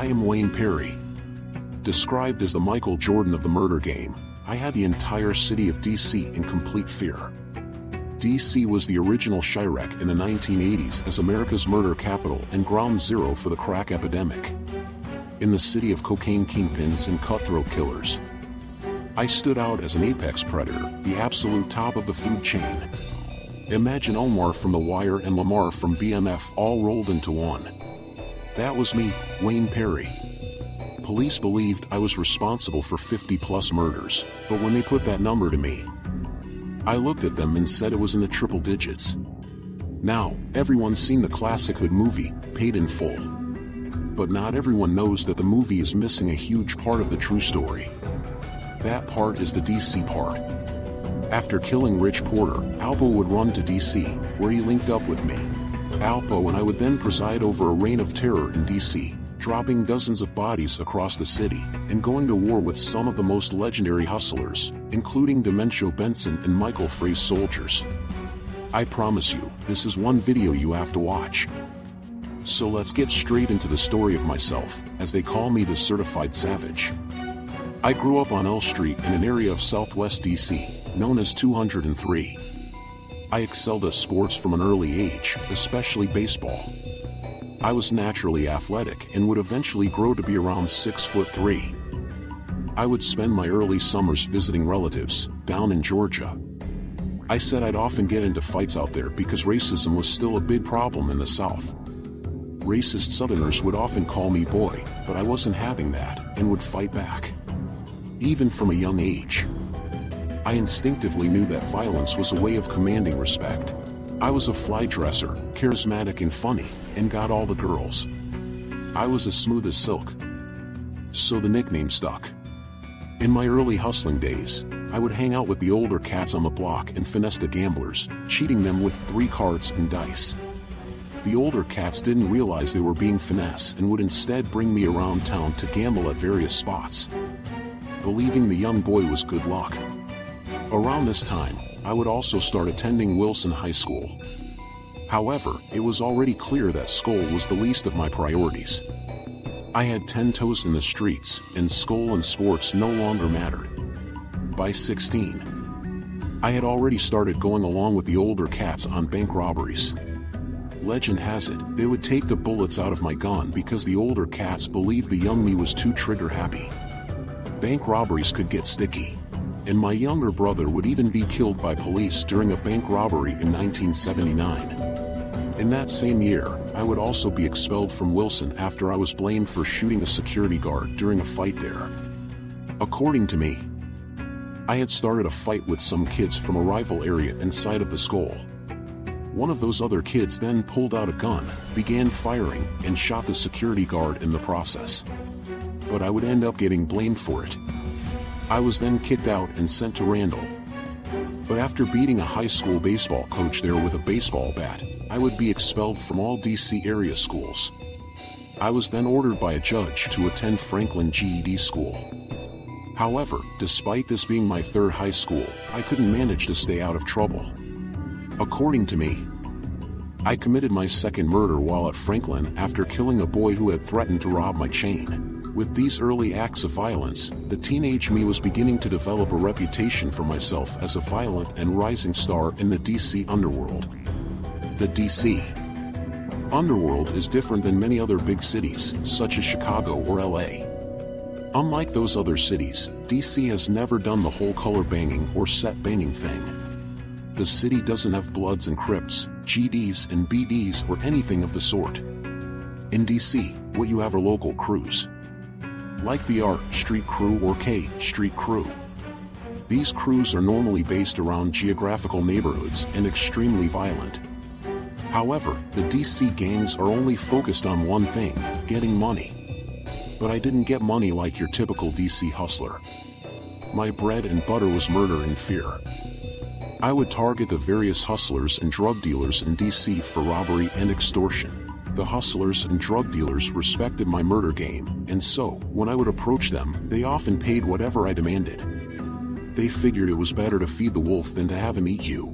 I am Wayne Perry. Described as the Michael Jordan of the murder game, I had the entire city of DC in complete fear. DC was the original Chiraq in the 1980s as America's murder capital and ground zero for the crack epidemic. In the city of cocaine kingpins and cutthroat killers, I stood out as an apex predator, the absolute top of the food chain. Imagine Omar from The Wire and Lamar from BMF all rolled into one. That was me, Wayne Perry. Police believed I was responsible for 50+ murders, but when they put that number to me, I looked at them and said it was in the triple digits. Now, everyone's seen the classic hood movie, Paid in Full. But not everyone knows that the movie is missing a huge part of the true story. That part is the DC part. After killing Rich Porter, Alpo would run to DC, where he linked up with me. Alpo and I would then preside over a reign of terror in DC, dropping dozens of bodies across the city, and going to war with some of the most legendary hustlers, including Dementia Benson and Michael Frey's soldiers. I promise you, this is one video you have to watch. So let's get straight into the story of myself, as they call me the certified savage. I grew up on L Street in an area of Southwest DC, known as 203. I excelled at sports from an early age, especially baseball. I was naturally athletic and would eventually grow to be around 6'3". I would spend my early summers visiting relatives, down in Georgia. I said I'd often get into fights out there because racism was still a big problem in the South. Racist Southerners would often call me boy, but I wasn't having that, and would fight back. Even from a young age, I instinctively knew that violence was a way of commanding respect. I was a fly dresser, charismatic and funny, and got all the girls. I was as smooth as silk. So the nickname stuck. In my early hustling days, I would hang out with the older cats on the block and finesse the gamblers, cheating them with 3 cards and dice. The older cats didn't realize they were being finessed and would instead bring me around town to gamble at various spots, believing the young boy was good luck. Around this time, I would also start attending Wilson High School. However, it was already clear that school was the least of my priorities. I had 10 toes in the streets, and school and sports no longer mattered. By 16, I had already started going along with the older cats on bank robberies. Legend has it, they would take the bullets out of my gun because the older cats believed the young me was too trigger happy. Bank robberies could get sticky, and my younger brother would even be killed by police during a bank robbery in 1979. In that same year, I would also be expelled from Wilson after I was blamed for shooting a security guard during a fight there. According to me, I had started a fight with some kids from a rival area inside of the school. One of those other kids then pulled out a gun, began firing, and shot the security guard in the process. But I would end up getting blamed for it. I was then kicked out and sent to Randall. But after beating a high school baseball coach there with a baseball bat, I would be expelled from all DC area schools. I was then ordered by a judge to attend Franklin GED school. However, despite this being my 3rd high school, I couldn't manage to stay out of trouble. According to me, I committed my 2nd murder while at Franklin after killing a boy who had threatened to rob my chain. With these early acts of violence, the teenage me was beginning to develop a reputation for myself as a violent and rising star in the DC Underworld. The DC Underworld is different than many other big cities, such as Chicago or LA. Unlike those other cities, DC has never done the whole color banging or set banging thing. The city doesn't have Bloods and Crips, GDs and BDs or anything of the sort. In DC, what you have are local crews. Like the R Street Crew or K Street Crew. These crews are normally based around geographical neighborhoods and extremely violent. However, the DC gangs are only focused on one thing, getting money. But I didn't get money like your typical DC hustler. My bread and butter was murder and fear. I would target the various hustlers and drug dealers in DC for robbery and extortion. The hustlers and drug dealers respected my murder game, and so, when I would approach them, they often paid whatever I demanded. They figured it was better to feed the wolf than to have him eat you.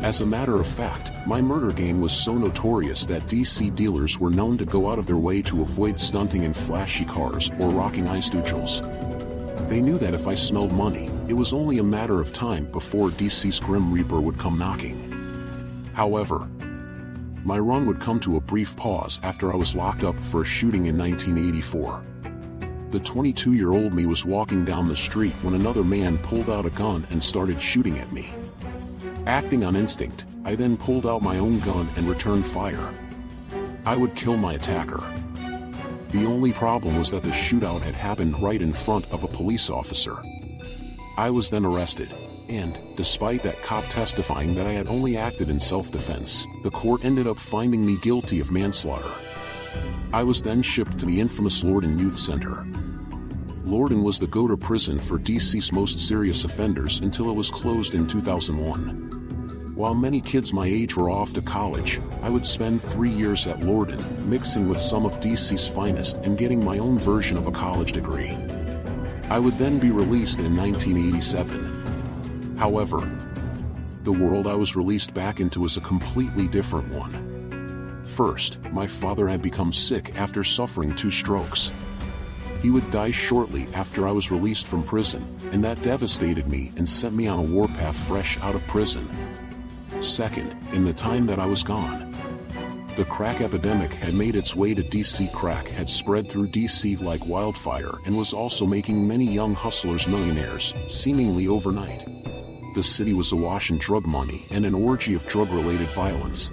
As a matter of fact, my murder game was so notorious that DC dealers were known to go out of their way to avoid stunting in flashy cars or rocking ice-doodles. They knew that if I smelled money, it was only a matter of time before DC's Grim Reaper would come knocking. However, my run would come to a brief pause after I was locked up for a shooting in 1984. The 22-year-old me was walking down the street when another man pulled out a gun and started shooting at me. Acting on instinct, I then pulled out my own gun and returned fire. I would kill my attacker. The only problem was that the shootout had happened right in front of a police officer. I was then arrested, and, despite that cop testifying that I had only acted in self-defense, the court ended up finding me guilty of manslaughter. I was then shipped to the infamous Lorton Youth Center. Lorton was the go-to prison for DC's most serious offenders until it was closed in 2001. While many kids my age were off to college, I would spend 3 years at Lorton, mixing with some of DC's finest and getting my own version of a college degree. I would then be released in 1987. However, the world I was released back into was a completely different one. First, my father had become sick after suffering 2 strokes. He would die shortly after I was released from prison, and that devastated me and sent me on a warpath fresh out of prison. Second, in the time that I was gone, the crack epidemic had made its way to DC. Crack had spread through DC like wildfire and was also making many young hustlers millionaires, seemingly overnight. The city was awash in drug money and an orgy of drug-related violence.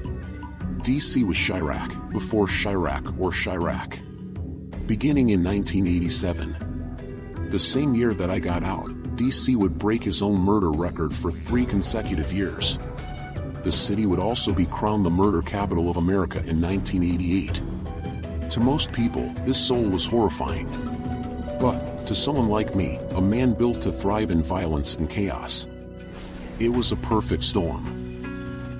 DC was Chirac, before Chirac or Chirac. Beginning in 1987, the same year that I got out, DC would break his own murder record for 3 consecutive years. The city would also be crowned the murder capital of America in 1988. To most people, this soul was horrifying. But, to someone like me, a man built to thrive in violence and chaos, it was a perfect storm.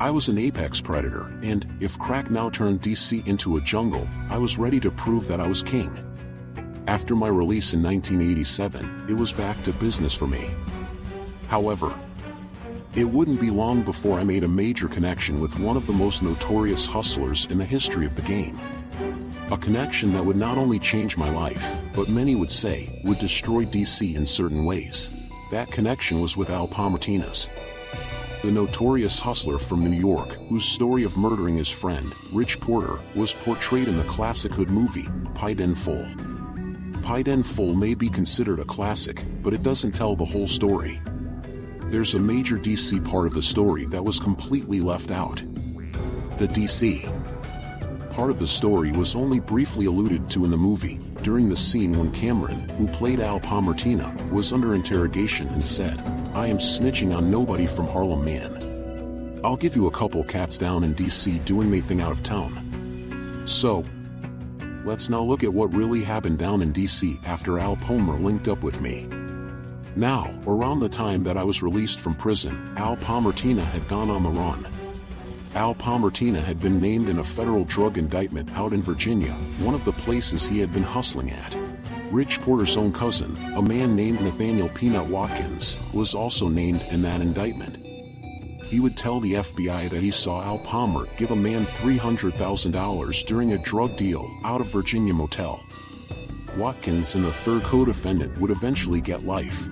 I was an apex predator, and, if crack now turned DC into a jungle, I was ready to prove that I was king. After my release in 1987, it was back to business for me. However, it wouldn't be long before I made a major connection with one of the most notorious hustlers in the history of the game. A connection that would not only change my life, but many would say, would destroy DC in certain ways. That connection was with Alpo Martinez, the notorious hustler from New York, whose story of murdering his friend, Rich Porter, was portrayed in the classic hood movie, Paid in Full. Paid in Full may be considered a classic, but it doesn't tell the whole story. There's a major DC part of the story that was completely left out. The DC part of the story was only briefly alluded to in the movie, during the scene when Cameron, who played Alpo Martinez, was under interrogation and said, "I am snitching on nobody from Harlem, man. I'll give you a couple cats down in DC doing they thing out of town." So, let's now look at what really happened down in DC after Alpo linked up with me. Now, around the time that I was released from prison, Alpo Martinez had gone on the run. Alpo Martinez had been named in a federal drug indictment out in Virginia, one of the places he had been hustling at. Rich Porter's own cousin, a man named Nathaniel Peanut Watkins, was also named in that indictment. He would tell the FBI that he saw Alpo give a man $300,000 during a drug deal out of Virginia motel. Watkins and the third co-defendant would eventually get life.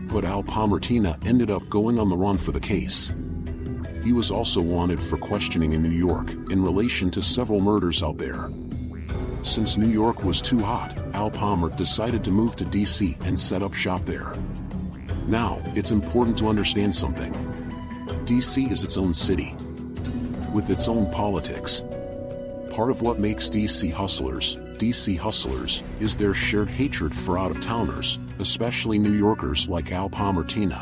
But Alpo Martinez ended up going on the run for the case. He was also wanted for questioning in New York, in relation to several murders out there. Since New York was too hot, Alpo decided to move to DC and set up shop there. Now, it's important to understand something. DC is its own city, with its own politics. Part of what makes DC hustlers, is their shared hatred for out-of-towners, especially New Yorkers like Alpo Martinez.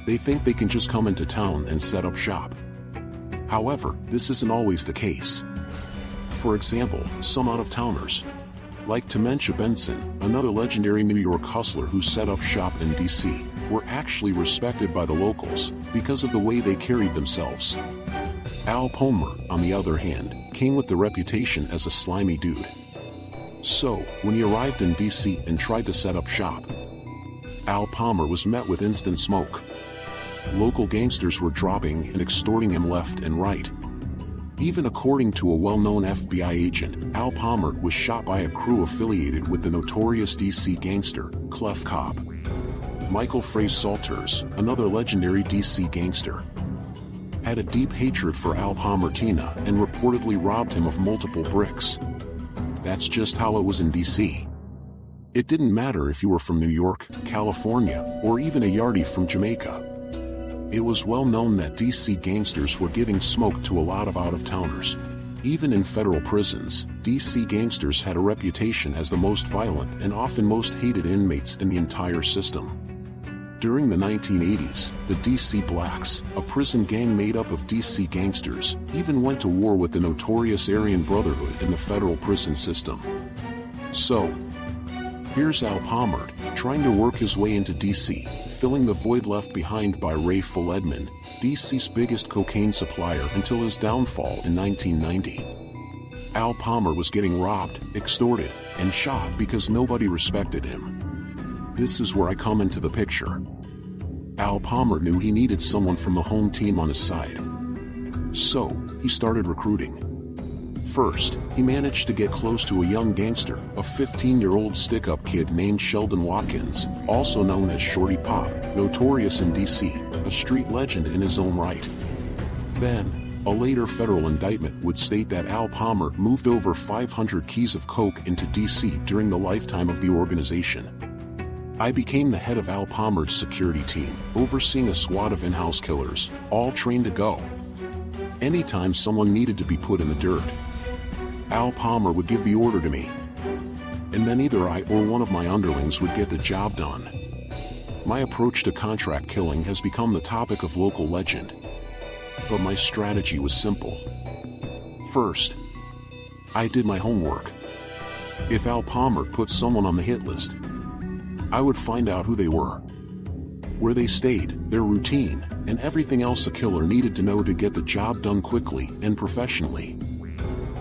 They think they can just come into town and set up shop. However, this isn't always the case. For example, some out-of-towners, like Temensha Benson, another legendary New York hustler who set up shop in DC, were actually respected by the locals because of the way they carried themselves. Alpo, on the other hand, came with the reputation as a slimy dude. So, when he arrived in DC and tried to set up shop, Alpo was met with instant smoke. local gangsters were dropping and extorting him left and right. Even according to a well-known FBI agent, Al Palmer was shot by a crew affiliated with the notorious DC gangster, Clef Cop. Michael Fraze Salters, another legendary DC gangster, had a deep hatred for Al Palmertina and reportedly robbed him of multiple bricks. That's just how it was in DC. It didn't matter if you were from New York, California, or even a yardie from Jamaica. It was well known that DC gangsters were giving smoke to a lot of out-of-towners. Even in federal prisons, DC gangsters had a reputation as the most violent and often most hated inmates in the entire system. During the 1980s, the DC Blacks, a prison gang made up of DC gangsters, even went to war with the notorious Aryan Brotherhood in the federal prison system. So, here's Al Palmer, trying to work his way into DC, filling the void left behind by Ray Edmond, DC's biggest cocaine supplier until his downfall in 1990. Al Palmer was getting robbed, extorted, and shot because nobody respected him. This is where I come into the picture. Al Palmer knew he needed someone from the home team on his side. So, he started recruiting. First, he managed to get close to a young gangster, a 15-year-old stick-up kid named Sheldon Watkins, also known as Shorty Pop, notorious in DC, a street legend in his own right. Then, a later federal indictment would state that Al Palmer moved over 500 keys of coke into DC during the lifetime of the organization. I became the head of Al Palmer's security team, overseeing a squad of in-house killers, all trained to go anytime someone needed to be put in the dirt. Al Palmer would give the order to me, and then either I or one of my underlings would get the job done. My approach to contract killing has become the topic of local legend, but my strategy was simple. First, I did my homework. If Al Palmer put someone on the hit list, I would find out who they were, where they stayed, their routine, and everything else a killer needed to know to get the job done quickly and professionally.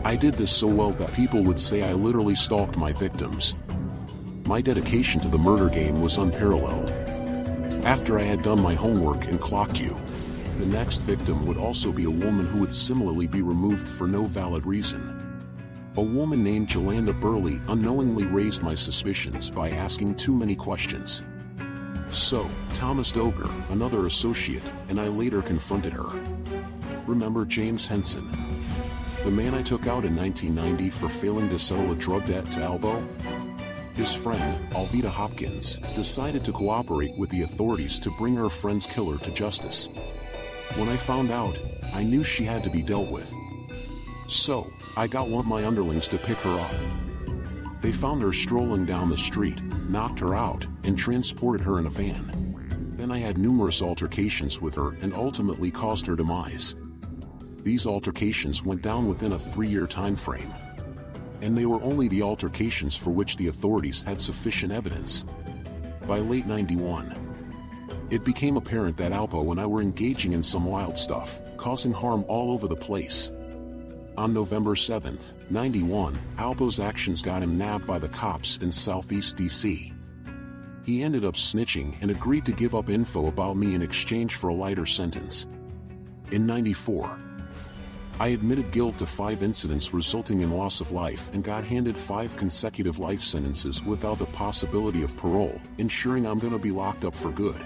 I did this so well that people would say I literally stalked my victims. My dedication to the murder game was unparalleled. After I had done my homework and clocked you, the next victim would also be a woman who would similarly be removed for no valid reason. A woman named Jolanda Burley unknowingly raised my suspicions by asking too many questions. So, Thomas Doger, another associate, and I later confronted her. Remember James Henson, the man I took out in 1990 for failing to settle a drug debt to Alpo? His friend, Alveda Hopkins, decided to cooperate with the authorities to bring her friend's killer to justice. When I found out, I knew she had to be dealt with. So, I got one of my underlings to pick her up. They found her strolling down the street, knocked her out, and transported her in a van. Then I had numerous altercations with her and ultimately caused her demise. These altercations went down within a 3-year time frame. And they were only the altercations for which the authorities had sufficient evidence. By late '91, it became apparent that Alpo and I were engaging in some wild stuff, causing harm all over the place. On November 7, '91, Alpo's actions got him nabbed by the cops in Southeast DC. He ended up snitching and agreed to give up info about me in exchange for a lighter sentence. In '94, I admitted guilt to 5 incidents resulting in loss of life and got handed 5 consecutive life sentences without the possibility of parole, ensuring I'm gonna be locked up for good.